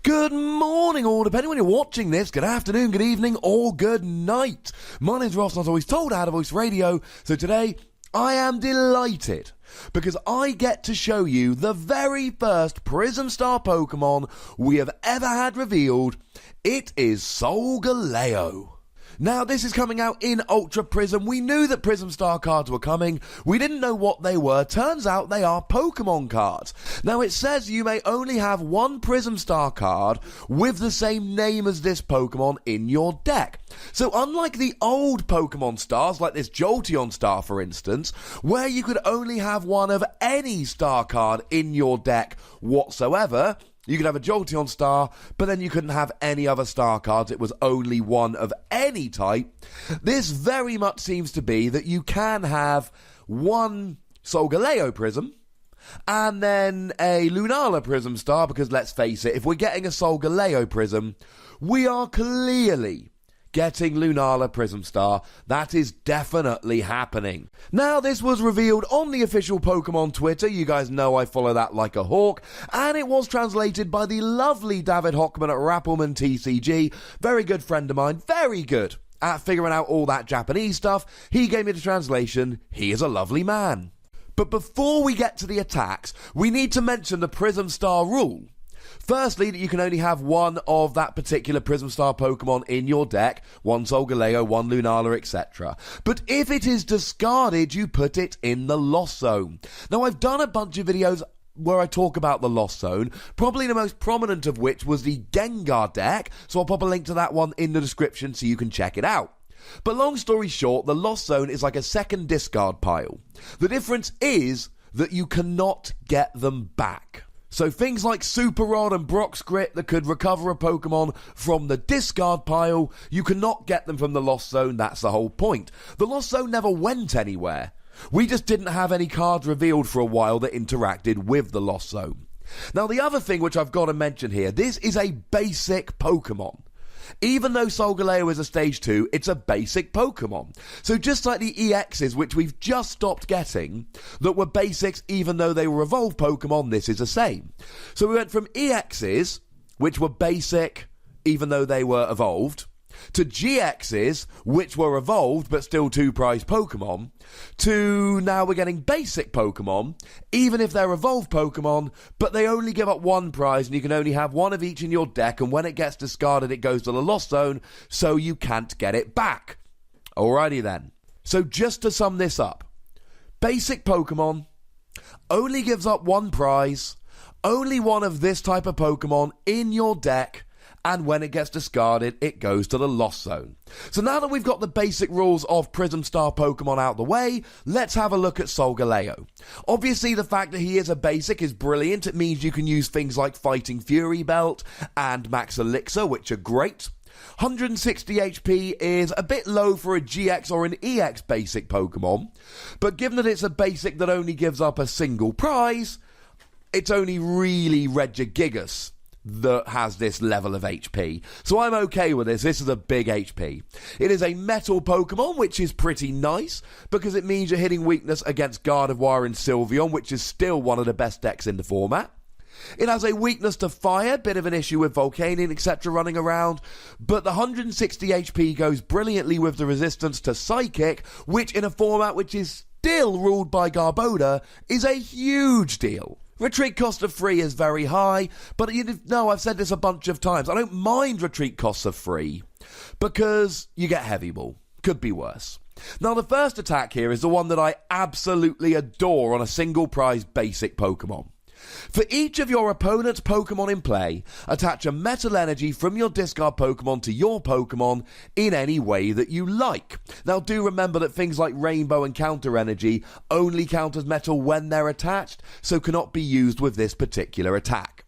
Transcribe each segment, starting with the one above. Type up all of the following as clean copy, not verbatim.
Good morning, or depending when you're watching this, good afternoon, good evening, or good night. My name's Ross, and as always told, I had a voice radio, so today I am delighted because I get to show you the very first Prism Star Pokemon we have ever had revealed. It is Solgaleo. Now, this is coming out in Ultra Prism. We knew that Prism Star cards were coming. We didn't know what they were. Turns out they are Pokemon cards. Now, it says you may only have one Prism Star card with the same name as this Pokemon in your deck. So, unlike the old Pokemon stars, like this Jolteon Star, for instance, where you could only have one of any star card in your deck whatsoever, you could have a Jolteon Star, but then you couldn't have any other star cards. It was only one of any type. This very much seems to be that you can have one Solgaleo Prism, and then a Lunala Prism Star, because let's face it, if we're getting a Solgaleo Prism, we are clearly getting Lunala Prism Star. That is definitely happening. Now, this was revealed on the official Pokemon Twitter. You guys know I follow that like a hawk. And it was translated by the lovely David Hockman at Rappelman TCG. Very good friend of mine. Very good at figuring out all that Japanese stuff. He gave me the translation. He is a lovely man. But before we get to the attacks, we need to mention the Prism Star rule. Firstly, that you can only have one of that particular Prism Star Pokemon in your deck, one Solgaleo, one Lunala, etc. But if it is discarded, you put it in the Lost Zone. Now, I've done a bunch of videos where I talk about the Lost Zone, probably the most prominent of which was the Gengar deck, so I'll pop a link to that one in the description so you can check it out. But long story short, the Lost Zone is like a second discard pile. The difference is that you cannot get them back. So things like Super Rod and Brock's Grit that could recover a Pokemon from the discard pile, you cannot get them from the Lost Zone. That's the whole point. The Lost Zone never went anywhere. We just didn't have any cards revealed for a while that interacted with the Lost Zone. Now, the other thing which I've got to mention here, this is a basic Pokemon. Even though Solgaleo is a Stage 2, it's a basic Pokemon. So just like the EXs, which we've just stopped getting, that were basics even though they were evolved Pokemon, this is the same. So we went from EXs, which were basic even though they were evolved, to GXs, which were evolved but still two-prize Pokemon, to now we're getting basic Pokemon, even if they're evolved Pokemon, but they only give up one prize and you can only have one of each in your deck, and when it gets discarded it goes to the Lost Zone, so you can't get it back. Alrighty then. So just to sum this up, basic Pokemon only gives up one prize, only one of this type of Pokemon in your deck, and when it gets discarded, it goes to the Lost Zone. So now that we've got the basic rules of Prism Star Pokemon out the way, let's have a look at Solgaleo. Obviously, the fact that he is a basic is brilliant. It means you can use things like Fighting Fury Belt and Max Elixir, which are great. 160 HP is a bit low for a GX or an EX basic Pokemon, but given that it's a basic that only gives up a single prize, it's only really Regigigas that has this level of HP. So I'm okay with this. This is a big HP. It is a metal Pokemon, which is pretty nice, because it means you're hitting weakness against Gardevoir and Sylveon, which is still one of the best decks in the format. It has a weakness to fire, bit of an issue with Volcanion, etc. running around, but the 160 HP goes brilliantly with the resistance to Psychic, which in a format which is still ruled by Garbodor is a huge deal. Retreat cost of 3 is very high, but I've said this a bunch of times. I don't mind retreat costs of 3 because you get Heavy Ball. Could be worse. Now, the first attack here is the one that I absolutely adore on a single prize basic Pokemon. For each of your opponent's Pokemon in play, attach a Metal Energy from your discard Pokemon to your Pokemon in any way that you like. Now, do remember that things like Rainbow and Counter Energy only count as metal when they're attached, so cannot be used with this particular attack.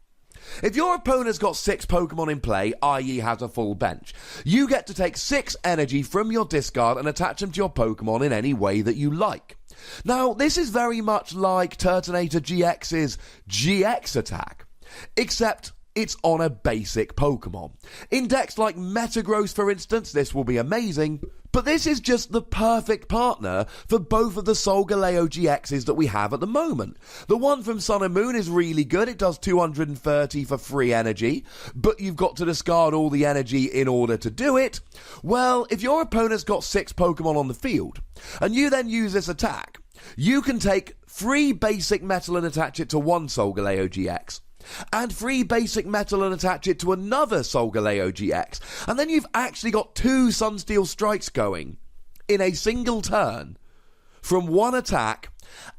If your opponent's got 6 Pokemon in play, i.e. has a full bench, you get to take 6 energy from your discard and attach them to your Pokemon in any way that you like. Now, this is very much like Turtonator GX's GX attack, except it's on a basic Pokemon. In decks like Metagross, for instance, this will be amazing, But this is just the perfect partner for both of the Solgaleo GXs that we have at the moment. The one from Sun and Moon is really good. It does 230 for free energy, but you've got to discard all the energy in order to do it. Well, if your opponent's got 6 Pokemon on the field, and you then use this attack, you can take 3 basic metal and attach it to one Solgaleo GX. And 3 basic metal and attach it to another Solgaleo GX. And then you've actually got 2 Sunsteel Strikes going in a single turn from one attack.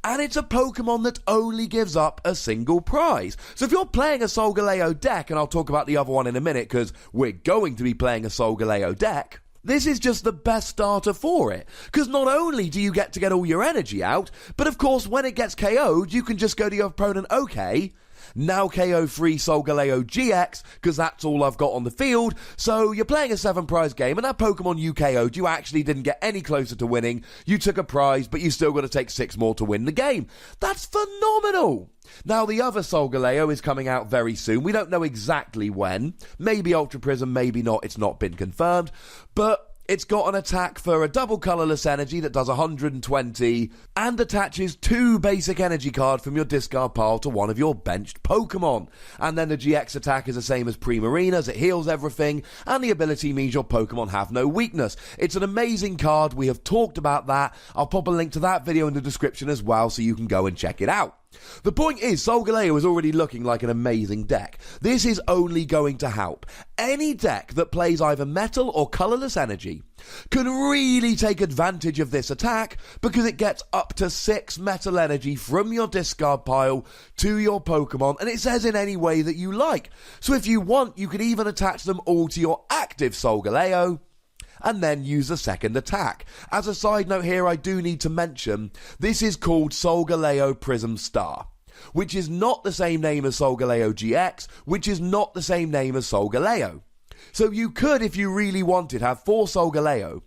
And it's a Pokemon that only gives up a single prize. So if you're playing a Solgaleo deck, and I'll talk about the other one in a minute because we're going to be playing a Solgaleo deck, this is just the best starter for it. Because not only do you get to get all your energy out, but of course when it gets KO'd, you can just go to your opponent, okay, now KO free Solgaleo GX, because that's all I've got on the field. So you're playing a 7 prize game, and that Pokemon you KO'd, you actually didn't get any closer to winning. You took a prize, but you still got to take 6 more to win the game. That's phenomenal! Now, the other Solgaleo is coming out very soon. We don't know exactly when. Maybe Ultra Prism, maybe not. It's not been confirmed. But it's got an attack for a double colourless energy that does 120 and attaches 2 basic energy cards from your discard pile to one of your benched Pokemon. And then the GX attack is the same as Primarina's. It heals everything, and the ability means your Pokemon have no weakness. It's an amazing card. We have talked about that. I'll pop a link to that video in the description as well so you can go and check it out. The point is, Solgaleo is already looking like an amazing deck. This is only going to help. Any deck that plays either metal or colourless energy can really take advantage of this attack because it gets up to 6 metal energy from your discard pile to your Pokemon, and it says in any way that you like. So if you want, you could even attach them all to your active Solgaleo and then use a second attack. As a side note here, I do need to mention, this is called Solgaleo Prism Star, which is not the same name as Solgaleo GX, which is not the same name as Solgaleo. So you could, if you really wanted, have 4 Solgaleo,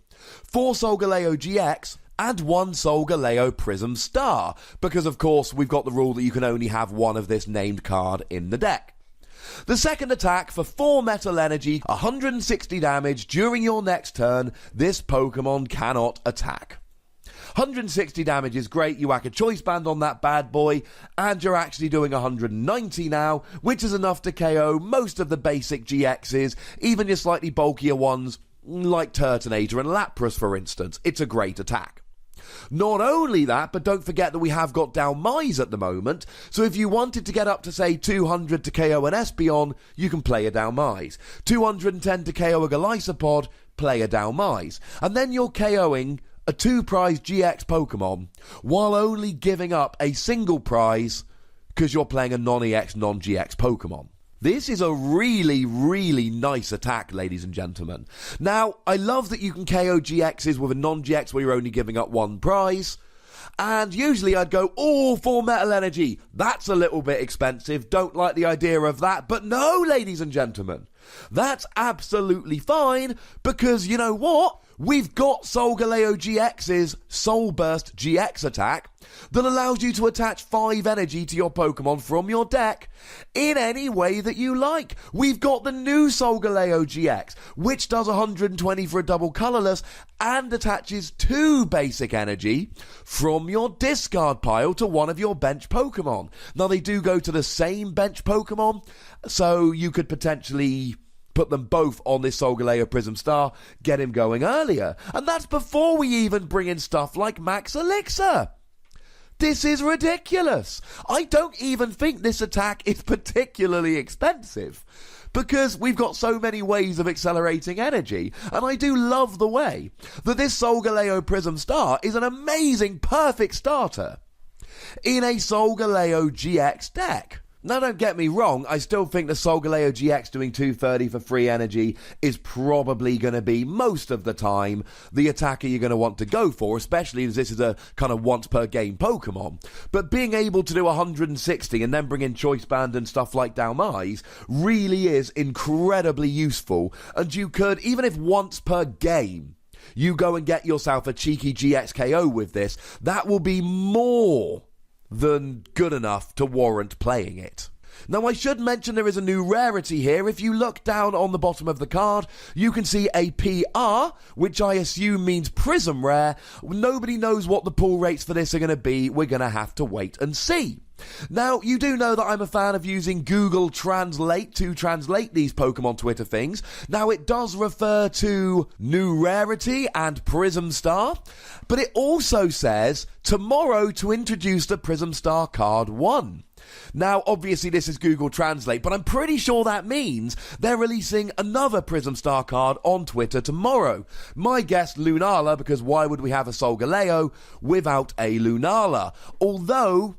4 Solgaleo GX, and 1 Solgaleo Prism Star, because of course we've got the rule that you can only have one of this named card in the deck. The second attack for 4 metal energy, 160 damage during your next turn. This Pokemon cannot attack. 160 damage is great. You whack a choice band on that bad boy, and you're actually doing 190 now, which is enough to KO most of the basic GXs, even your slightly bulkier ones, like Turtonator and Lapras, for instance. It's a great attack. Not only that, but don't forget that we have got Dalmise at the moment, so if you wanted to get up to, say, 200 to KO an Espeon, you can play a Dalmise. 210 to KO a Golisopod, play a Dalmise. And then you're KOing a 2-prize GX Pokemon, while only giving up a single prize, because you're playing a non-EX, non-GX Pokemon. This is a really, really nice attack, ladies and gentlemen. Now, I love that you can KO GXs with a non-GX where you're only giving up 1 prize. And usually I'd go, oh, 4 metal energy. That's a little bit expensive. Don't like the idea of that. But no, ladies and gentlemen. That's absolutely fine, because you know what? We've got Solgaleo GX's Soul Burst GX attack that allows you to attach 5 energy to your Pokemon from your deck in any way that you like. We've got the new Solgaleo GX, which does 120 for a double colourless and attaches 2 basic energy from your discard pile to one of your bench Pokemon. Now, they do go to the same bench Pokemon, so you could potentially put them both on this Solgaleo Prism Star, get him going earlier. And that's before we even bring in stuff like Max Elixir. This is ridiculous. I don't even think this attack is particularly expensive, because we've got so many ways of accelerating energy, and I do love the way that this Solgaleo Prism Star is an amazing, perfect starter in a Solgaleo GX deck. Now, don't get me wrong, I still think the Solgaleo GX doing 230 for free energy is probably going to be, most of the time, the attacker you're going to want to go for, especially as this is a kind of once per game Pokemon. But being able to do 160 and then bring in Choice Band and stuff like Dalmise really is incredibly useful, and you could, even if once per game, you go and get yourself a cheeky GX KO with this, that will be more than good enough to warrant playing it. Now, I should mention there is a new rarity here. If you look down on the bottom of the card, you can see a PR, which I assume means Prism Rare. Nobody knows what the pull rates for this are going to be. We're going to have to wait and see. Now, you do know that I'm a fan of using Google Translate to translate these Pokemon Twitter things. Now, it does refer to new rarity and Prism Star, but it also says tomorrow to introduce the Prism Star Card 1. Now, obviously this is Google Translate, but I'm pretty sure that means they're releasing another Prism Star card on Twitter tomorrow. My guess, Lunala, because why would we have a Solgaleo without a Lunala? Although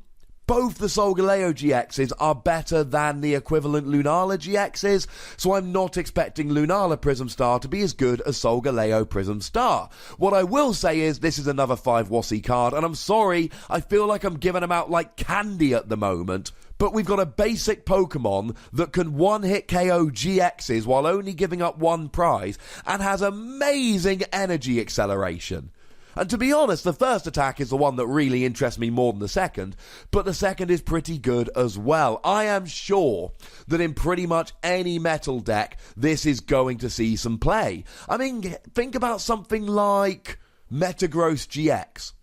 both the Solgaleo GXs are better than the equivalent Lunala GXs, so I'm not expecting Lunala Prism Star to be as good as Solgaleo Prism Star. What I will say is this is another 5 Wossie card, and I'm sorry, I feel like I'm giving them out like candy at the moment. But we've got a basic Pokemon that can one-hit KO GXs while only giving up one prize, and has amazing energy acceleration. And to be honest, the first attack is the one that really interests me more than the second, but the second is pretty good as well. I am sure that in pretty much any metal deck, this is going to see some play. I mean, think about something like Metagross GX.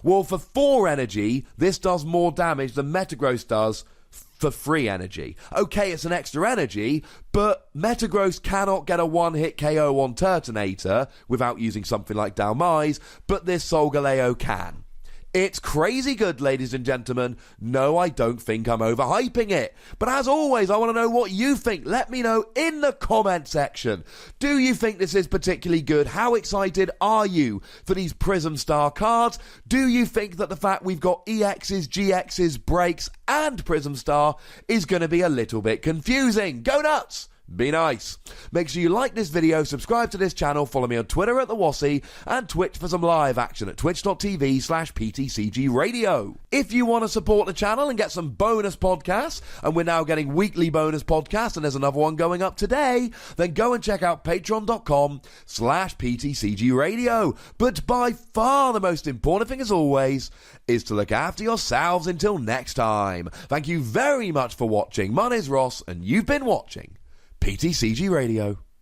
Well, for 4 energy, this does more damage than Metagross does for 3 energy. Okay, it's an extra energy, but Metagross cannot get a one-hit KO on Turtonator without using something like Dalmise, but this Solgaleo can. It's crazy good, ladies and gentlemen. No, I don't think I'm overhyping it. But as always, I want to know what you think. Let me know in the comment section. Do you think this is particularly good? How excited are you for these Prism Star cards? Do you think that the fact we've got EXs, GXs, breaks, and Prism Star is going to be a little bit confusing? Go nuts! Be nice. Make sure you like this video, subscribe to this channel, follow me on Twitter at The Wossie, and Twitch for some live action at twitch.tv/PTCGRadio. If you want to support the channel and get some bonus podcasts, and we're now getting weekly bonus podcasts, and there's another one going up today, then go and check out patreon.com/PTCGRadio. But by far the most important thing, as always, is to look after yourselves until next time. Thank you very much for watching. My name's Ross, and you've been watching PTCG Radio.